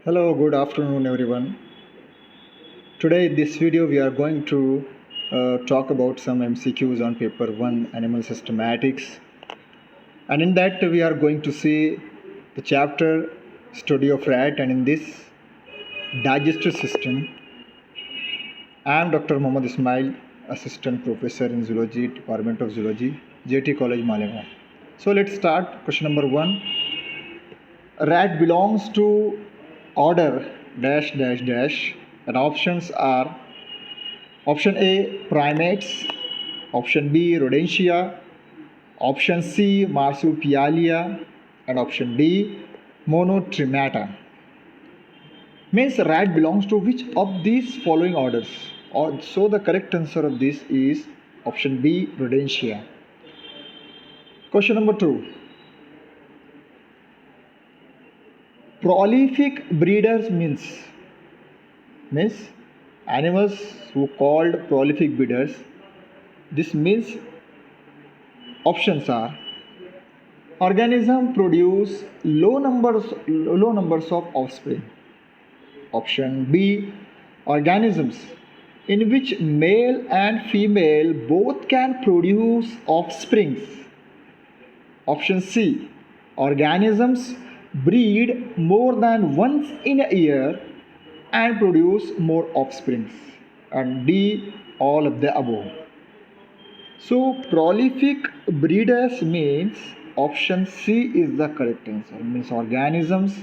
Hello, good afternoon, everyone. Today, in this video, we are going to talk about some MCQs on paper 1 animal systematics. And in that, we are going to see the chapter study of rat. And in this digestive system, I am Dr. Mohammad Ismail, Assistant Professor in Zoology, Department of Zoology, JT College, Malegaon. So let's start. Question number 1. Rat belongs to order dash dash dash, and options are option A primates, option B rodentia, option C marsupialia, and option D monotremata. Means rat belongs to which of these following orders? So the correct answer of this is option B rodentia. Question number 2. Prolific breeders means animals who called prolific breeders. This means options are organism produce low numbers of offspring. Option B organisms in which male and female both can produce offsprings. Option C organisms breed more than once in a year and produce more offsprings, and D all of the above. So prolific breeders means option C is the correct answer. Means organisms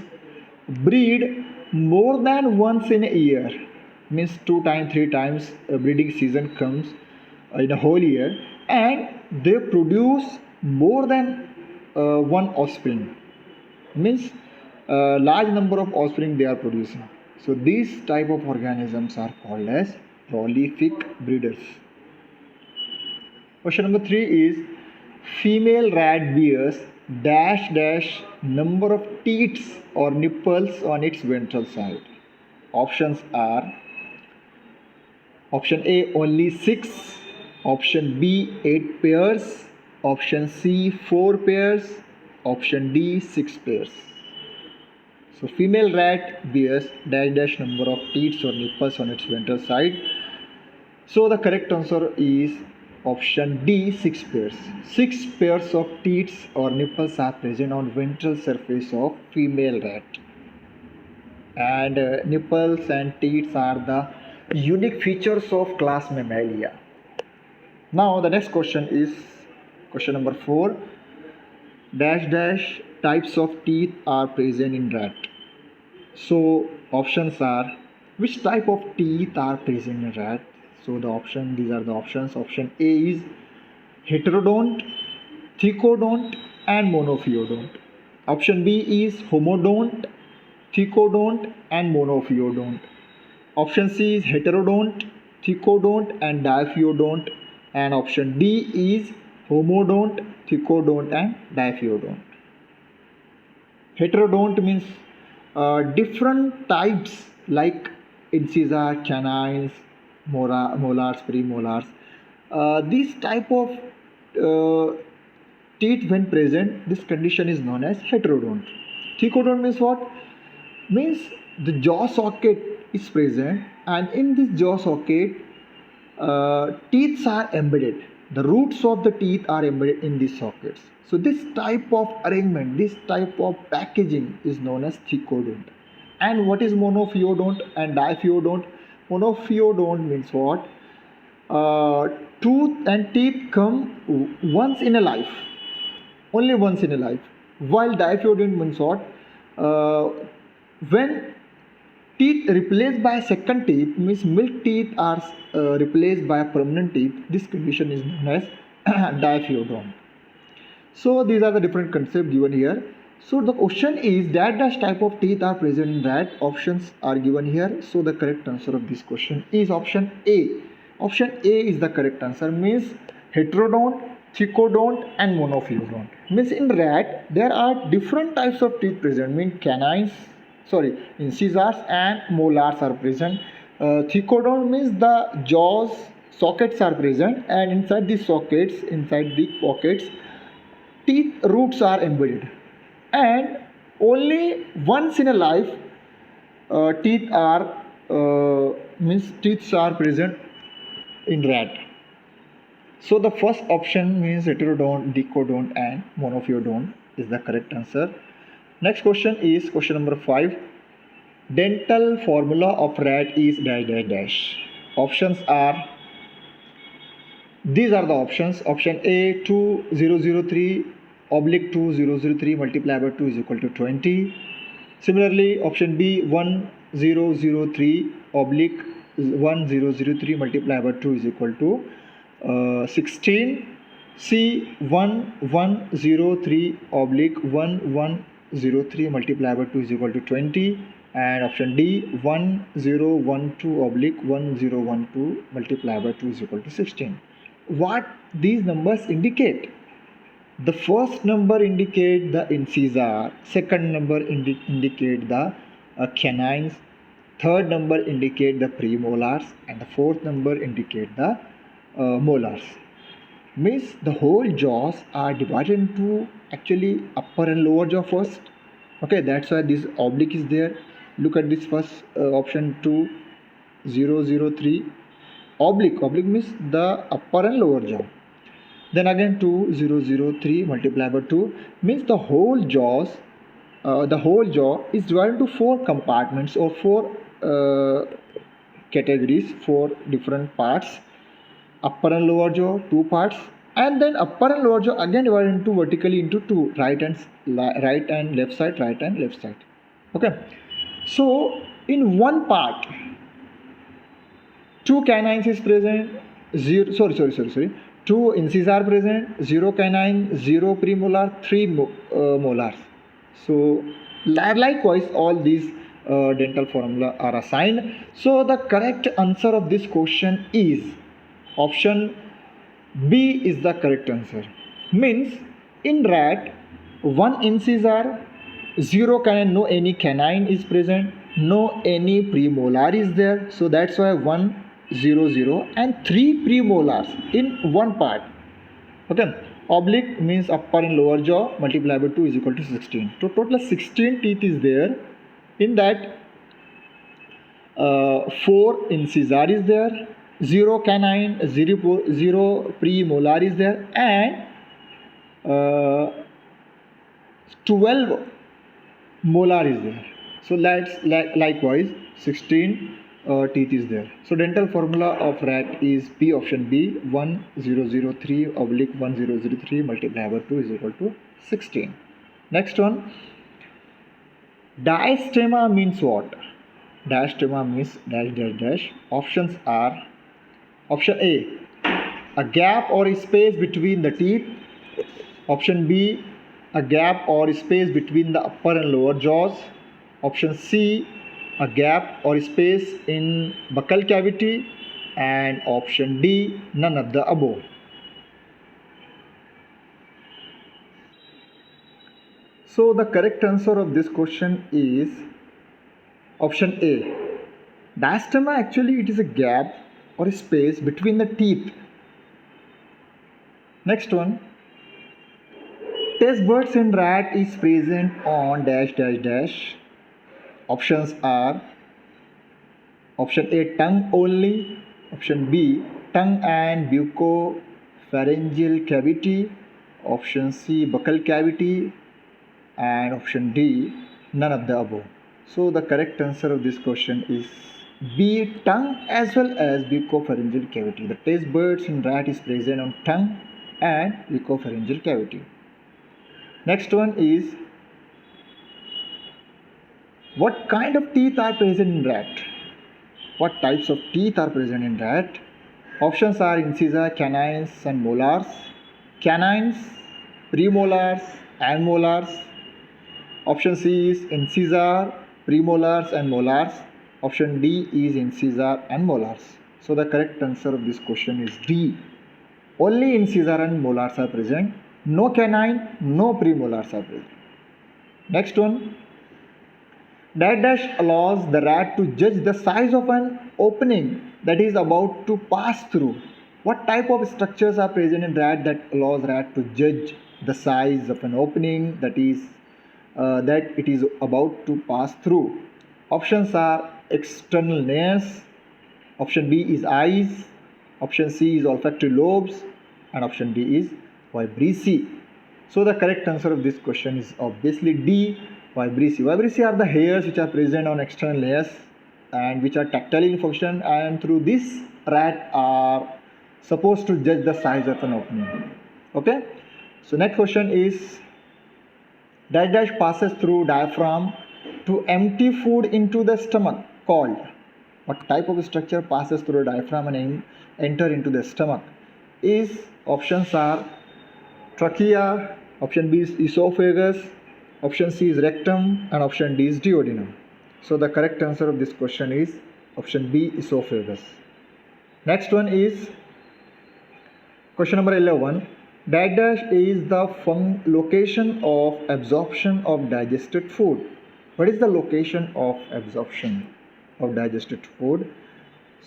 breed more than once in a year. Means 2 times, 3 times a breeding season comes in a whole year, and they produce more than one offspring. Means large number of offspring they are producing. So these type of organisms are called as prolific breeders. Question number 3 is female rat bears dash dash number of teats or nipples on its ventral side. Options are option A only 6, option B 8 pairs, option C 4 pairs, option D 6 pairs. So female rat bears dash dash number of teats or nipples on its ventral side. So the correct answer is option D 6 pairs. 6 pairs of teats or nipples are present on ventral surface of female rat. And nipples and teats are the unique features of class Mammalia. Now the next question is question number 4. Dash dash types of teeth are present in rat. So options are which type of teeth are present in rat. So these are the options. Option A is heterodont, thecodont, and monophyodont. Option B is homodont, thecodont, and monophyodont. Option C is heterodont, thecodont, and diphyodont. And option D is homodont, thecodont, and diphyodont. Heterodont means different types like incisor, canines, molars, premolars. This type of teeth when present, this condition is known as heterodont. Thecodont means what? Means the jaw socket is present, and in this jaw socket teeth are embedded. The roots of the teeth are embedded in these sockets. So this type of arrangement, this type of packaging is known as thecodont. And what is monophyodont and diphyodont? Monophyodont means what? Tooth and teeth come once in a life, only once in a life. While diphyodont means what? When teeth replaced by second teeth, means milk teeth are replaced by permanent teeth, this condition is known as diphyodont. So these are the different concepts given here. So the question is that dash type of teeth are present in rat. Options are given here. So the correct answer of this question is option A. Option A is the correct answer. Means heterodont, thecodont, and monophyodont. Means in rat there are different types of teeth present. Means incisors and molars are present. Thecodont means the jaws sockets are present, and inside these sockets, inside the pockets, teeth roots are embedded. And only once in a life teeth are means teeth are present in rat. So the first option means heterodont, dicodont and monophyodont is the correct answer. Next question is question number 5. Dental formula of rat is dash dash dash. Options are, these are the options. Option A 2003 oblique 2003 multiplied by 2 is equal to 20. Similarly, option B 1003 oblique 1003 multiplied by 2 is equal to 16. C 1103 oblique 1103 multiplied by 2 is equal to 20. And option D 1012 oblique 1012 multiplied by 2 is equal to 16. What these numbers indicate? The first number indicate the incisor, second number indicate the canines, third number indicate the premolars, and the fourth number indicate the molars. Means the whole jaws are divided into actually upper and lower jaw first. Okay, that's why this oblique is there. Look at this first option 2003 oblique means the upper and lower jaw. Then again 2003 multiplied by 2 means the whole jaw is divided into 4 compartments or 4 categories, 4 different parts. Upper and lower jaw 2 parts, and then upper and lower jaw again divided into vertically into 2, right and left side, right and left side. Okay, so in one part 2 canines is present, 2 incisor present, 0 canine, 0 premolar, 3 molars. So likewise all these dental formula are assigned. So the correct answer of this question is option B is the correct answer. Means in rat 1 incisor, 0 canine, no any canine is present, no any premolar is there, so that's why 1 0 0 and 3 premolars in one part. Okay, oblique means upper and lower jaw multiplied by 2 is equal to 16. So total 16 teeth is there. In that 4 incisor is there, 0 canine, 0 premolar is there, and 12 molar is there. So that's likewise 16 teeth is there. So dental formula of rat is B, option B 1003 oblique 1003 multiplied by 2 is equal to 16. Next one, diastema means what? Diastema means dash dash dash. Options are option A, a gap or a space between the teeth. Option B, a gap or space between the upper and lower jaws. Option C, a gap or space in buccal cavity. And option D, none of the above. So the correct answer of this question is option A. Diastema actually it is a gap or a space between the teeth. Next one, taste buds in rat is present on dash dash dash. Options are option A, tongue only. Option B, tongue and bucopharyngeal cavity. Option C, buccal cavity. And option D, none of the above. So the correct answer of this question is B, tongue as well as bucopharyngeal cavity. The taste buds in rat is present on tongue and bucopharyngeal cavity. Next one is, what kind of teeth are present in rat? What types of teeth are present in rat? Options are incisor, canines and molars. Canines, premolars and molars. Option C is incisor, premolars and molars. Option D is incisor and molars. So the correct answer of this question is D. Only incisor and molars are present. No canine, no premolars are present. Next one, dash dash allows the rat to judge the size of an opening that is about to pass through. What type of structures are present in rat that allows rat to judge the size of an opening that it is about to pass through? Options are external nares, option B is eyes, option C is olfactory lobes, and option D is vibrissae. So the correct answer of this question is obviously D, vibrissae. Vibrissae are the hairs which are present on external layers and which are tactile in function, and through this rat are supposed to judge the size of an opening. Okay, so next question is dash dash passes through diaphragm to empty food into the stomach called. What type of structure passes through the diaphragm and enter into the stomach? Is options are trachea, option B is esophagus, option C is rectum, and option D is duodenum. So the correct answer of this question is option B, esophagus. Next one is question number 11. Dash dash is the location of absorption of digested food. What is the location of absorption of digested food?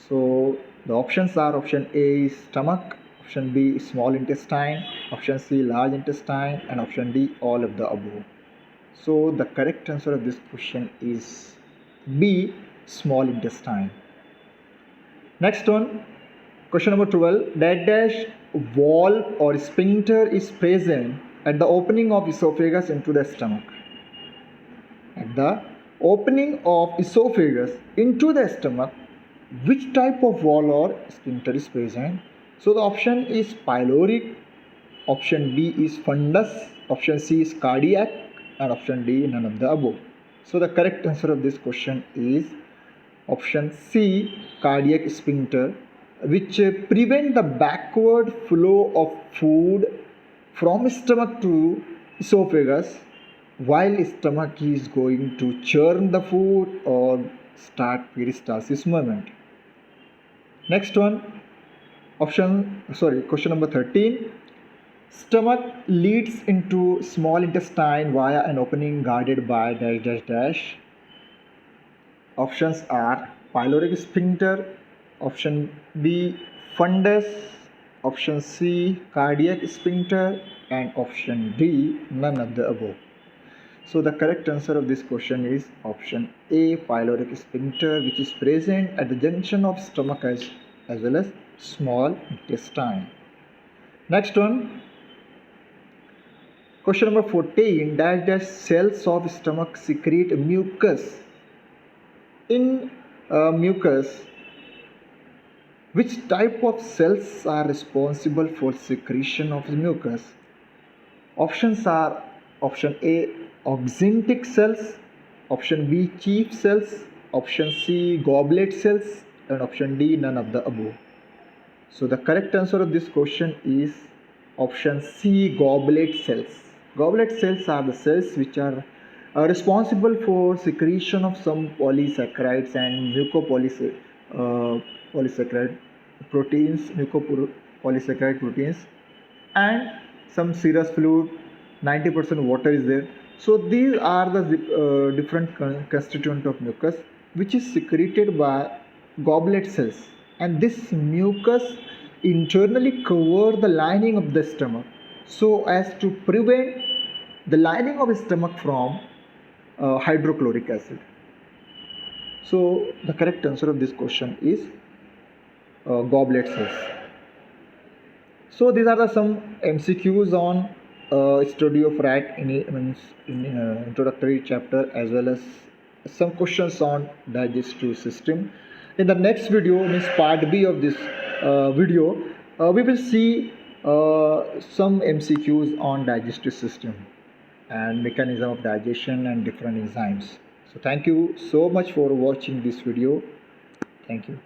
So the options are option A is stomach, option B is small intestine, option C large intestine, and option D all of the above. So the correct answer of this question is B, small intestine. Next one, question number 12. Dash dash valve or sphincter is present at the opening of esophagus into the stomach. At the opening of esophagus into the stomach, which type of valve or sphincter is present? So the option is pyloric, option B is fundus, option C is cardiac, and option D none of the above. So the correct answer of this question is option C, cardiac sphincter, which prevent the backward flow of food from stomach to esophagus while stomach is going to churn the food or start peristalsis movement. Next one, question number 13. Stomach leads into small intestine via an opening guarded by dash dash dash. Options are pyloric sphincter, option B fundus, option C cardiac sphincter, and option D none of the above. So the correct answer of this question is option A, pyloric sphincter, which is present at the junction of stomach as well as small intestine. Next one, question number 14. Dash dash cells of stomach secrete mucus. In mucus, which type of cells are responsible for secretion of mucus? Options are option A, oxyntic cells, option B, chief cells, option C, goblet cells, and option D none of the above. So the correct answer of this question is option C, goblet cells. Goblet cells are the cells which are responsible for secretion of some polysaccharides and mucopolysaccharide proteins, mucopolysaccharide proteins, and some serous fluid. 90% water is there. So these are the different constituent of mucus which is secreted by goblet cells, and this mucus internally cover the lining of the stomach so as to prevent the lining of the stomach from hydrochloric acid. So the correct answer of this question is goblet cells. So these are some MCQs on study of rat in introductory chapter, as well as some questions on digestive system. In the next video, means part B of this video, we will see some MCQs on digestive system and mechanism of digestion and different enzymes. So thank you so much for watching this video. Thank you.